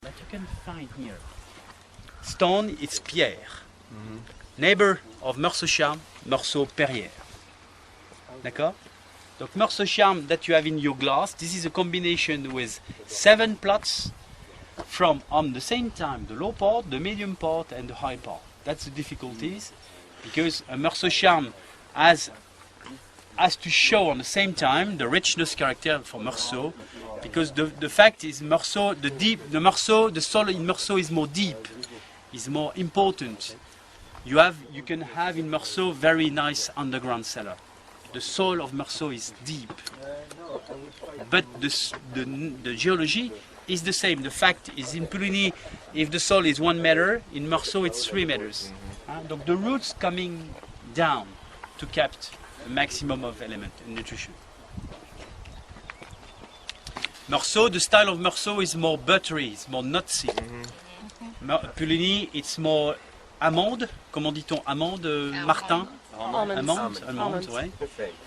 that you can find here. Stone, it's pierre. Neighbor of Meursault, Meursault Perrière. D'accord? Donc Meursault that you have in your glass, this is a combination with 7 plots from on the same time the low part, the medium part and the high part. That's the difficulties because a Meursault has to show on the same time the richness character for Meursault, because the fact is Meursault, the soil in Meursault is more deep, is more important. You can have in Meursault very nice underground cellar. The soil of Meursault is deep, but the geology is the same. The fact is in Puligny, if the soil is 1 meter, in Meursault it's 3 meters. Donc the roots coming down to capture a maximum of element and nutrition. Meursault, the style of Meursault is more buttery, it's more nutsy. Puligny, it's more amande, comment dit-on, amande, Martin? Almond, ouais.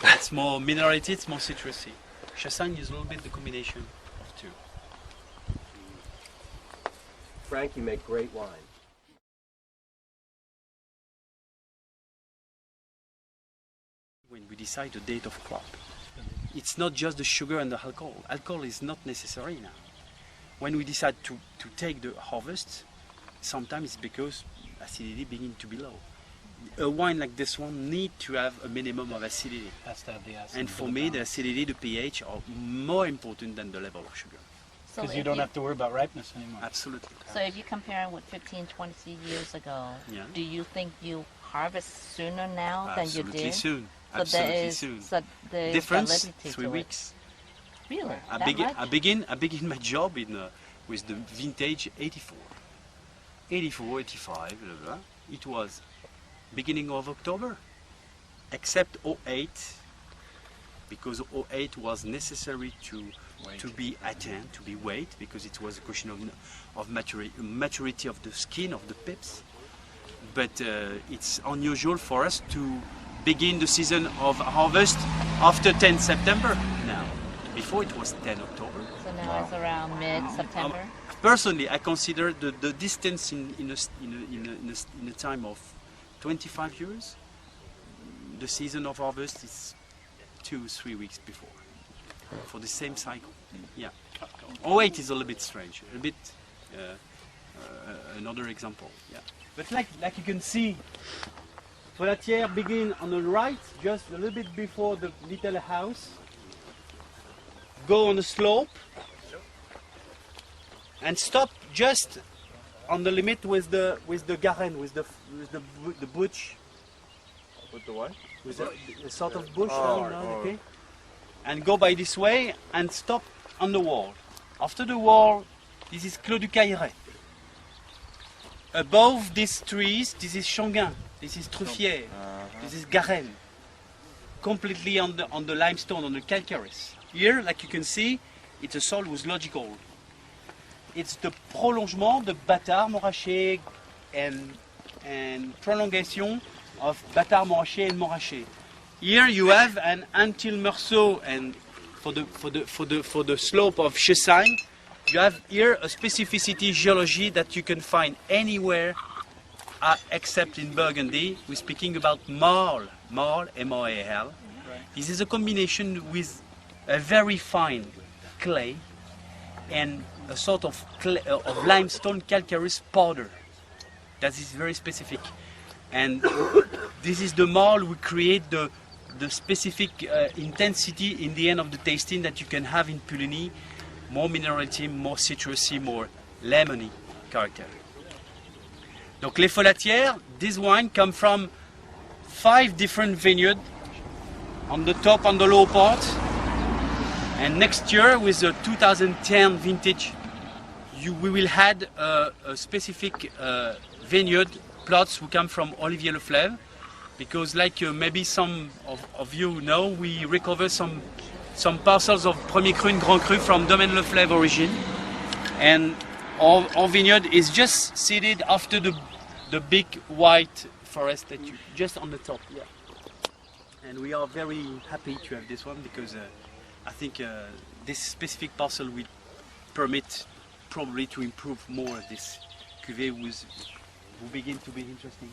It's more minerality, it's more citrusy. Chassagne is a little bit the combination of two. Frank, you make great wine. When we decide the date of crop, it's not just the sugar and the alcohol. Alcohol is not necessary now. When we decide to take the harvest, sometimes it's because acidity begins to be low. A wine like this one needs to have a minimum of acidity. Has to have the acid. And for me, the acidity, the pH are more important than the level of sugar. Because you don't have to worry about ripeness anymore. Absolutely. So if you compare it with 15, 20 years ago, do you think you harvest sooner now than you did? Soon. So Absolutely soon. So there is Difference, validity 3 to weeks. It. Really? I begin my job with the vintage 84. 84, 85, blah, blah. It was beginning of October, except 08, because 08 was necessary to be attained, to be weighed, because it was a question of maturity of the skin, of the pips. But it's unusual for us to begin the season of harvest after 10 September now. Before it was 10 October. So now it's around mid-September? Personally, I consider the distance in a time of 25 years, the season of harvest is 2-3 weeks before, for the same cycle. Yeah. 08 is a little bit strange, a bit another example. Yeah. But like you can see, Folatière begin on the right, just a little bit before the little house. Go on the slope and stop just on the limit with the garden, with the bush. With the what? With the sort of bush, okay? And go by this way and stop on the wall. After the wall, this is Clos du Cailleret. Above these trees, this is Changuin, this is Truffière, this is Garenne. Completely on the limestone, on the calcareous. Here, like you can see, it's a soil with logical. It's the prolongement de Bâtard, Montrachet and prolongation of Bâtard, Montrachet and Montrachet. Here you have an until Meursault, and for the slope of Chassagne, you have here a specificity geology that you can find anywhere except in Burgundy. We're speaking about marl, M-O-A-L. This is a combination with a very fine clay and a sort of limestone calcareous powder. That is very specific. And this is the marl we create the specific intensity in the end of the tasting that you can have in Puligny. More minerality, more citrusy, more lemony character. Donc les Folatières, this wine come from 5 different vineyards on the top, on the low part. And next year, with the 2010 vintage, we will add a specific vineyard plots who come from Olivier Leflaive, because like maybe some of you know, we recover some parcels of Premier Cru and Grand Cru from Domaine Leflaive origin, and our vineyard is just seated after the big white forest that you just on the top. Yeah. And we are very happy to have this one because I think this specific parcel will permit probably to improve more this cuvée will begin to be interesting.